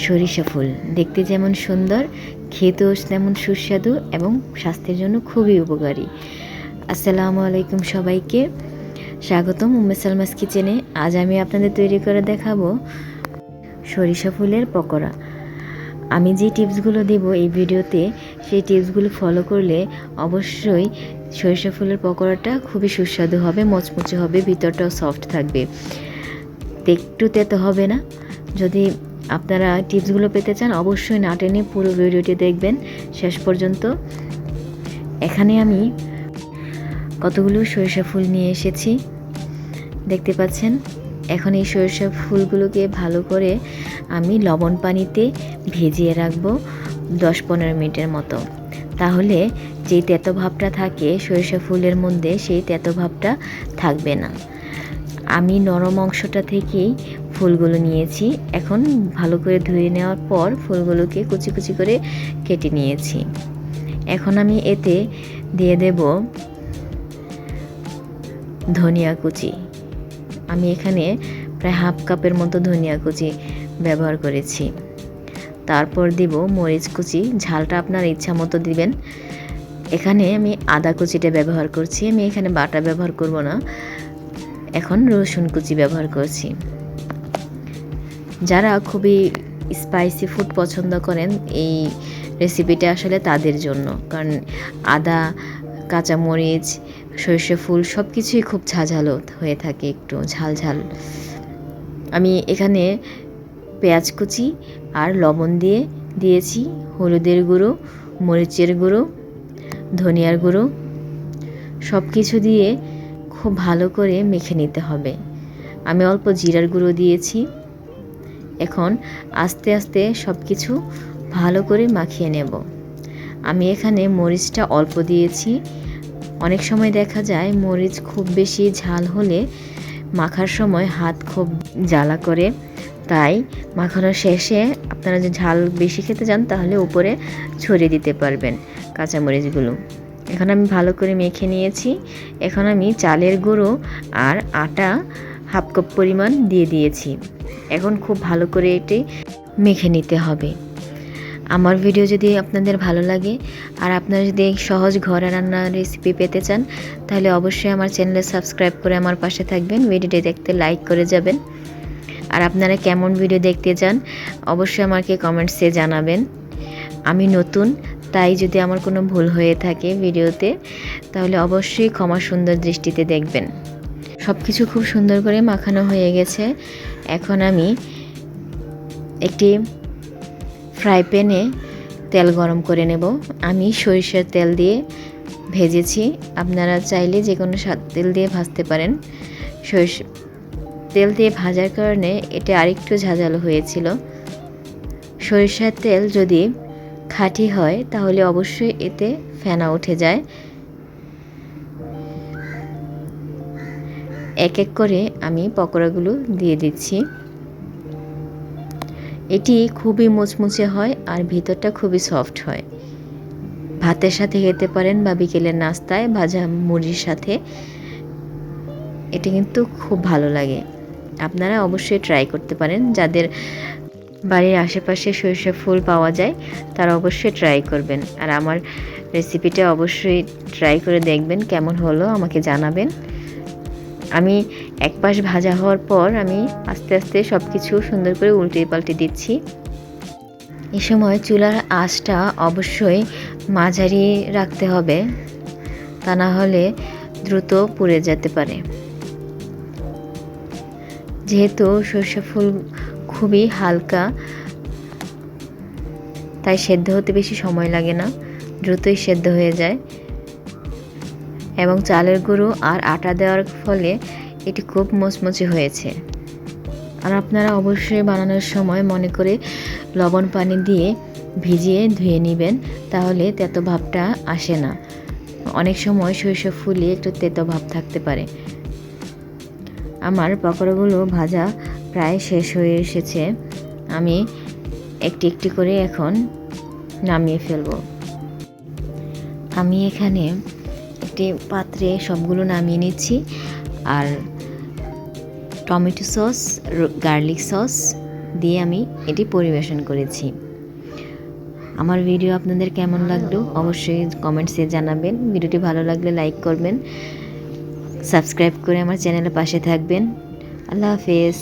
সরিষা ফুল দেখতে যেমন সুন্দর, খেতেও তেমন সুস্বাদু এবং স্বাস্থ্যের জন্য খুবই উপকারী। আসসালামু আলাইকুম সবাইকে, স্বাগতম উম্মে সালমাস কিচেনে। আজ আমি আপনাদের তৈরি করে দেখাবো সরিষা ফুলের পকোড়া। আমি যে টিপসগুলো দেব এই ভিডিওতে, সেই টিপসগুলো ফলো করলে অবশ্যই সরিষা ফুলের পকোড়াটা খুবই সুস্বাদু হবে, মচমচে হবে, ভিতরটাও সফট থাকবে, একটু তেতো হবে না। যদি আপনারা টিপসগুলো পেতে চান অবশ্যই না টেনে পুরো ভিডিওটি দেখবেন শেষ পর্যন্ত। এখানে আমি কতগুলো সরিষা ফুল নিয়ে এসেছি, দেখতে পাচ্ছেন। এখন এই সরিষা ফুলগুলোকে ভালো করে আমি লবণ পানিতে ভিজিয়ে রাখবো 10-15 মিনিটের মতো। তাহলে যে তেতো ভাবটা থাকে সরিষা ফুলের মধ্যে, সেই তেতো ভাবটা থাকবে না। আমি নরম অংশটা থেকেই ফুলগুলো নিয়েছি। এখন ভালো করে ধুয়ে নেওয়ার পর ফুলগুলোকে কুচি কুচি করে কেটে নিয়েছি। এখন আমি এতে দিয়ে দেব ধনিয়া কুচি। আমি এখানে প্রায় হাফ কাপের মতো ধনিয়া কুচি ব্যবহার করেছি। তারপর দিব মরিচ কুচি, ঝালটা আপনার ইচ্ছা মতো দিবেন। এখানে আমি আদা কুচিটা ব্যবহার করছি, আমি এখানে বাটা ব্যবহার করব না। এখন রসুন কুচি ব্যবহার করছি। যারা খুবই স্পাইসি ফুড পছন্দ করেন এই রেসিপিটা আসলে তাদের জন্য, কারণ আদা, কাঁচামরিচ, সরিষা ফুল সব কিছুই খুব ঝাঁঝালো হয়ে থাকে, একটু ঝাল ঝাল। আমি এখানে পেঁয়াজ কুচি আর লবণ দিয়েছি, হলুদের গুঁড়ো, মরিচের গুঁড়ো, ধনিয়ার গুঁড়ো সব কিছু দিয়ে খুব ভালো করে মেখে নিতে হবে। আমি অল্প জিরার গুঁড়ো দিয়েছি। এখন আস্তে আস্তে সব কিছু ভালো করে মাখিয়ে নেব। আমি এখানে মরিচটা অল্প দিয়েছি। অনেক সময় দেখা যায় মরিচ খুব বেশি ঝাল হলে মাখার সময় হাত খুব জ্বালা করে, তাই মাখানোর শেষে আপনারা যে ঝাল বেশি খেতে চান তাহলে উপরে ছড়িয়ে দিতে পারবেন কাঁচামরিচগুলো। এখন আমি ভালো করে মেখে নিয়েছি। এখন আমি চালের গুঁড়ো আর আটা হাফ কাপ পরিমাণ দিয়ে দিয়েছি। এখন খুব ভালো করে এটি মেখে নিতে হবে। আমার ভিডিও যদি আপনাদের ভালো লাগে আর আপনারা যদি সহজ ঘরে রান্নার রেসিপি পেতে চান তাহলে অবশ্যই আমার চ্যানেলে সাবস্ক্রাইব করে আমার পাশে থাকবেন। ভিডিওটি দেখতে লাইক করে যাবেন। আর আপনারা কেমন ভিডিও দেখতে চান অবশ্যই আমাকে কমেন্টসে জানাবেন। আমি নতুন, তাই যদি আমার কোনো ভুল হয়ে থাকে ভিডিওতে তাহলে অবশ্যই ক্ষমা সুন্দর দৃষ্টিতে দেখবেন। সব কিছু খুব সুন্দর করে মাখানো হয়ে গেছে। এখন আমি একটি ফ্রাই প্যানে তেল গরম করে নেব। আমি সরিষার তেল দিয়ে ভেজেছি, আপনারা চাইলে যে কোনো তেল দিয়ে ভাজতে পারেন। তেল দিয়ে ভাজার কারণে এটা আরেকটু ঝাঁঝালো হয়েছিল। সরিষার তেল যদি খাঁটি হয় তাহলে অবশ্যই এতে ফেনা উঠে যায়। এক এক করে আমি পকোড়াগুলো দিয়ে দিচ্ছি। এটি খুবই মুচমুচে হয় আর ভিতরটা খুবই সফট হয়। ভাতের সাথে খেতে পারেন বা বিকেলের নাস্তায় ভাজা মুড়ির সাথে, এটা কিন্তু খুব ভালো লাগে। আপনারা অবশ্যই ট্রাই করতে পারেন। যাদের বাড়ির আশেপাশে সরিষা ফুল পাওয়া যায় তারা অবশ্যই ট্রাই করবেন। আর আমার রেসিপিটা অবশ্যই ট্রাই করে দেখবেন, কেমন হলো আমাকে জানাবেন। আমি এক পাশ ভাজা হওয়ার পর আমি আস্তে আস্তে সব কিছু সুন্দর করে উল্টে পাল্টে দিচ্ছি। এই সময় চুলার আঁচটা অবশ্যই মাঝারি রাখতে হবে, তা না হলে দ্রুত পুড়ে যেতে পারে। যেহেতু সরিষা ফুল খুবই হালকা তাই সেদ্ধ হতে বেশি সময় লাগে না, দ্রুতই সেদ্ধ হয়ে যায়। এবং চালের গুঁড়ো আর আটা দেওয়ার ফলে এটি খুব মুচমুচে হয়েছে। আর আপনারা অবশ্যই বানানোর সময় মনে করে লবণ পানি দিয়ে ভিজিয়ে ধুয়ে নেবেন, তাহলে তেতো ভাবটা আসে না। অনেক সময় সরিষা ফুলে একটু তেতো ভাব থাকতে পারে। আমার পকোড়াগুলো ভাজা প্রায় শেষ হয়ে এসেছে। আমি একটি একটি করে এখন নামিয়ে ফেলব। আমি এখানে একটি পাত্রে সবগুলো নামিয়ে নিচ্ছি। আর টমেটো সস, গার্লিক সস, দিয়ে আমি এটি পরিবেশন করেছি। আমার ভিডিও আপনাদের কেমন লাগলো অবশ্যই কমেন্টসে জানাবেন। ভিডিওটি ভালো লাগলে লাইক করবেন, সাবস্ক্রাইব করে আমার চ্যানেলের পাশে থাকবেন। আল্লাহ হাফেজ।